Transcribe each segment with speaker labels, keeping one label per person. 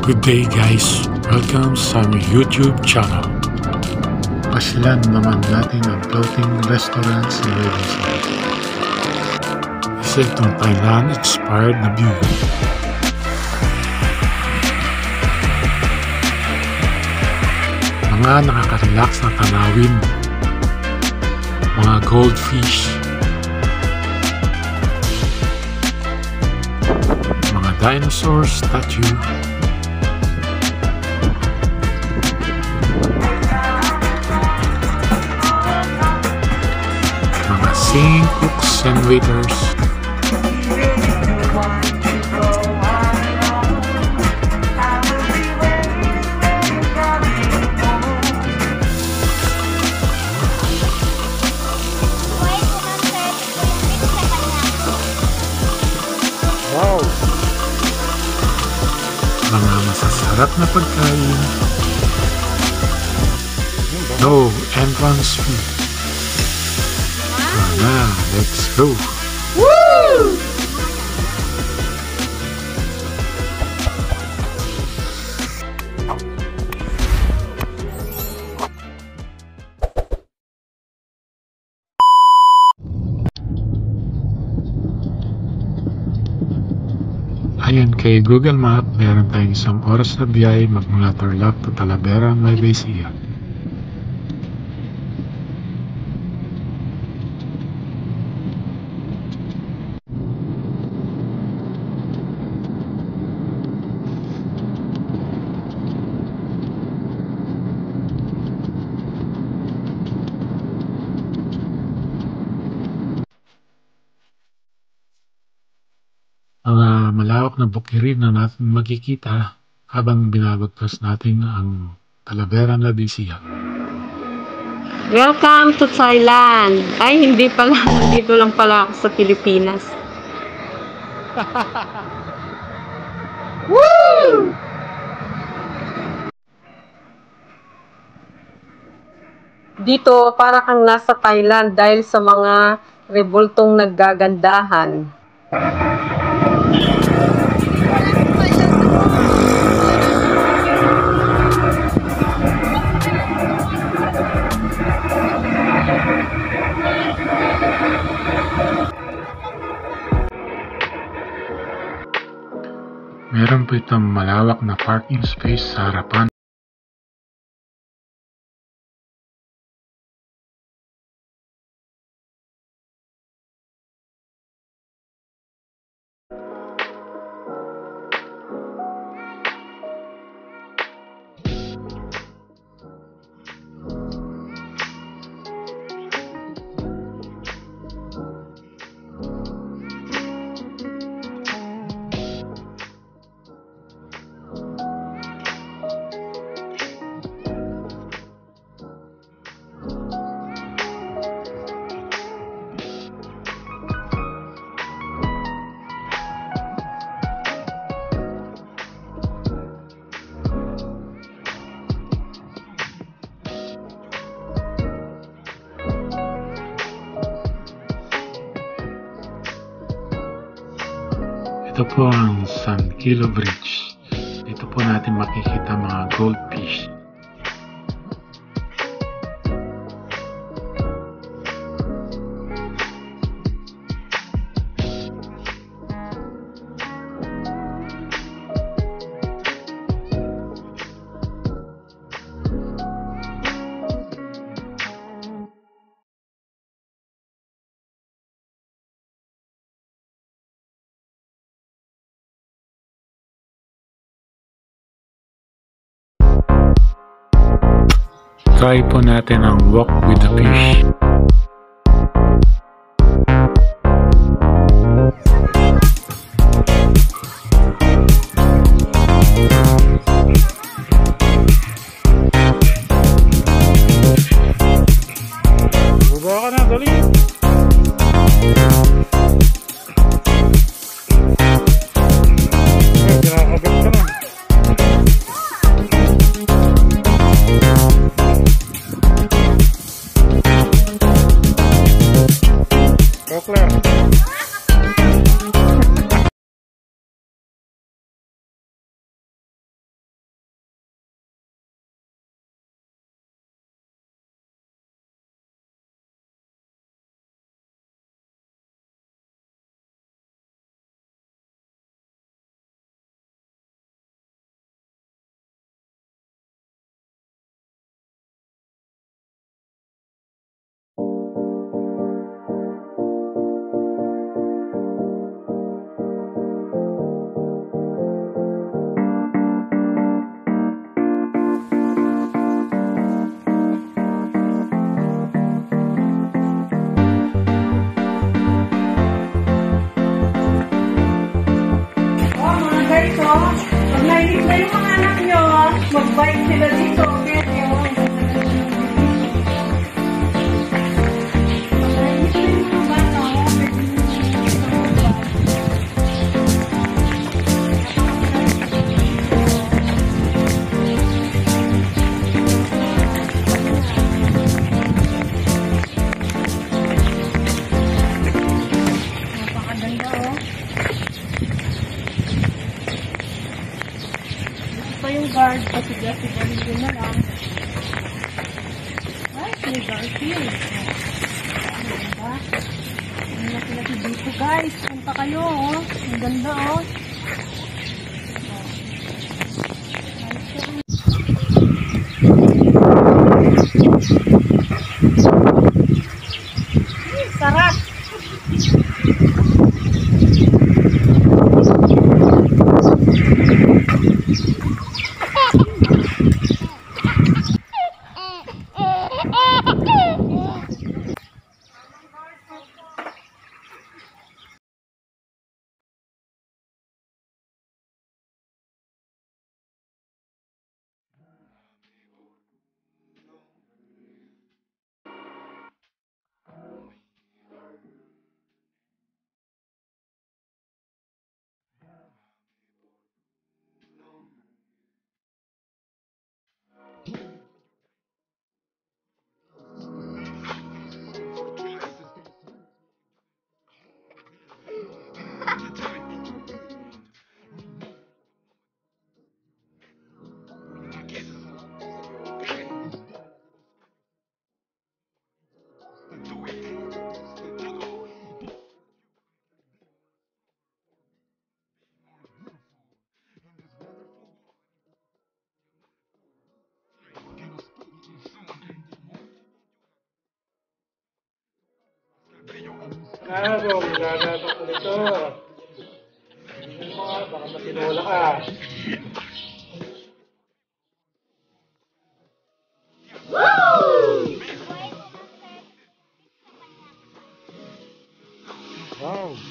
Speaker 1: Good day guys, welcome sa aming YouTube channel. Pasyalan naman natin ang floating restaurant sa Nueva Ecija. Isa itong Thailand-inspired na view. Mga nakaka-relax na tanawin, mga goldfish, mga dinosaur statue, mga singing cooks and waiters,
Speaker 2: wow,
Speaker 1: mga masasarap na pagkain, no entrance fee. Na, let's go!
Speaker 2: woo!
Speaker 1: Ayon kay Google Map, meron tayong isang oras na biyahe magmula Tarlac to Talavera, Nueva Ecija. Mga malawak na bukirin na natin makikita habang binabagtas natin ang Talavera, Nueva Ecija.
Speaker 2: Welcome to Thailand. Ay, hindi pala. Dito lang pala ako sa Pilipinas. Woo! Dito, para kang nasa Thailand dahil sa mga rebultong naggagandahan.
Speaker 1: Meron po itong malawak na parking space sa harapan. Ito po ang San Kilo Bridge. Dito po natin makikita mga goldfish. Try po natin ang walk with the fish.
Speaker 2: Baba ka na, dali! Kinakagat ka na. Nainip na yung mga anak nyo. Mag-bike sila dito. Get nyo. Nainip na yung mga bata. Napakaganda oh. Pa yung guard, pasigas-sigarin yun na lang. Ay, may Garfield. Ang ganda. Ang laki-laki dito guys. Punta kayo oh. Ang ganda oh. Sarap!
Speaker 1: Kung gagatok ko nito. Tingnan mo nga, baka matinola ka. Wow!
Speaker 2: Wow!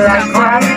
Speaker 3: Like